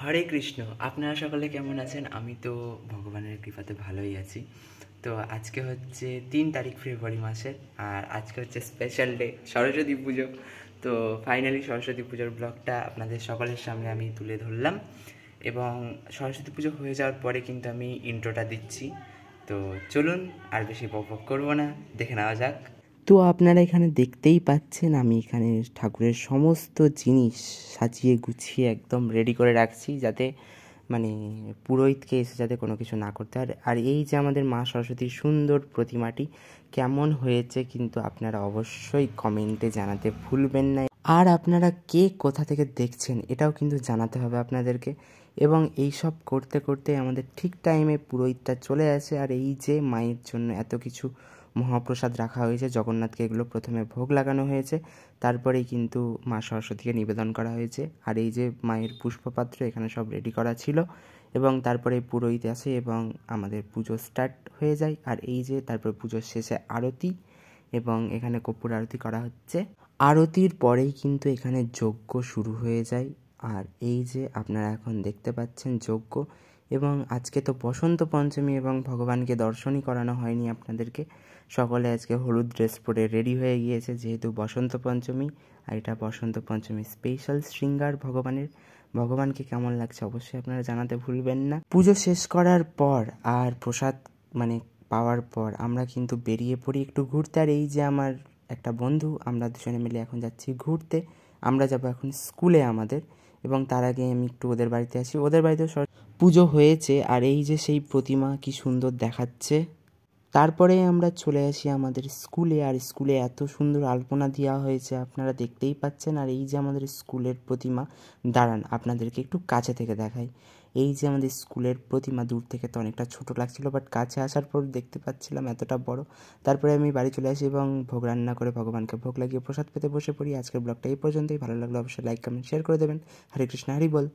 হরে কৃষ্ণ। আপনারা সকলে কেমন আছেন? আমি তো ভগবানের কৃপাতে ভালোই আছি। তো আজকে হচ্ছে 3 তারিখ ফেব্রুয়ারি মাসের, আর আজকে হচ্ছে স্পেশাল ডে, সরস্বতী পুজো। তো ফাইনালি সরস্বতী পুজোর ব্লগটা আপনাদের সকলের সামনে আমি তুলে ধরলাম, এবং সরস্বতী পুজো হয়ে যাওয়ার পরে কিন্তু আমি ইন্ট্রোটা দিচ্ছি। তো চলুন আর বেশি বকবক করবো না, দেখে নেওয়া যাক। তো আপনারা এখানে দেখতেই পাচ্ছেন আমি এখানে ঠাকুরের সমস্ত জিনিস সাজিয়ে গুছিয়ে একদম রেডি করে রাখছি, যাতে মানে পুরোহিতকে এসে যাতে কোনো কিছু না করতে হয়। আর এই যে আমাদের মা সরস্বতীর সুন্দর প্রতিমাটি কেমন হয়েছে কিন্তু আপনারা অবশ্যই কমেন্টে জানাতে ভুলবেন না। আর আপনারা কে কোথা থেকে দেখছেন এটাও কিন্তু জানাতে হবে আপনাদেরকে। এবং এই সব করতে করতে আমাদের ঠিক টাইমে পুরোহিতটা চলে আসে। আর এই যে মায়ের জন্য এত কিছু মহাপ্রসাদ রাখা হয়েছে, জগন্নাথকে এগুলো প্রথমে ভোগ লাগানো হয়েছে, তারপরেই কিন্তু মা সরস্বতীকে নিবেদন করা হয়েছে। আর এই যে মায়ের পুষ্পপাত্র এখানে সব রেডি করা ছিল, এবং তারপরে পুরোহিত আসে এবং আমাদের পুজো স্টার্ট হয়ে যায়। আর এই যে তারপর পুজোর শেষে আরতি, এবং এখানে কর্পূর আরতি করা হচ্ছে। আরতির পরেই কিন্তু এখানে যজ্ঞ শুরু হয়ে যায়। আর এই যে আপনারা এখন দেখতে পাচ্ছেন যজ্ঞ। এবং আজকে তো বসন্ত পঞ্চমী, এবং ভগবানকে দর্শনই করানো হয়নি আপনাদেরকে। সকলে আজকে হলুদ ড্রেস পরে রেডি হয়ে গিয়েছে, যেহেতু বসন্ত পঞ্চমী। আর এটা বসন্ত পঞ্চমী স্পেশাল শৃঙ্গার ভগবানের। ভগবানকে কেমন লাগছে অবশ্যই আপনারা জানাতে ভুলবেন না। পুজো শেষ করার পর আর প্রসাদ মানে পাওয়ার পর আমরা কিন্তু বেরিয়ে পড়ি একটু ঘুরতে। আর এই যে আমার একটা বন্ধু, আমরা দুজনে মিলে এখন যাচ্ছি ঘুরতে। আমরা যাব এখন স্কুলে আমাদের, এবং তার আগে আমি একটু ওদের বাড়িতে আসি। ওদের বাড়িতেও পুজো হয়েছে, আর এই যে সেই প্রতিমা কি সুন্দর দেখাচ্ছে। তারপরে আমরা চলে আসি আমাদের স্কুলে। আর স্কুলে এত সুন্দর আলপনা দেওয়া হয়েছে আপনারা দেখতেই পাচ্ছেন। আর এই যে আমাদের স্কুলের প্রতিমা, দাঁড়ান আপনাদেরকে একটু কাছে থেকে দেখাই। এই যে আমাদের স্কুলের প্রতিমা, দূর থেকে তো অনেকটা ছোট লাগছিল, বাট কাছে আসার পর দেখতে পাচ্ছিলাম এতটা বড়। তারপরে আমি বাড়ি চলে আসি এবং ভোগ রান্না করে ভগবানকে ভোগ লাগিয়ে প্রসাদ পেতে বসে পড়ি। আজকের ব্লগটা এই পর্যন্তই। ভালো লাগলো অবশ্যই লাইক কমেন্ট শেয়ার করে দেবেন। হরে কৃষ্ণ, হরি বল।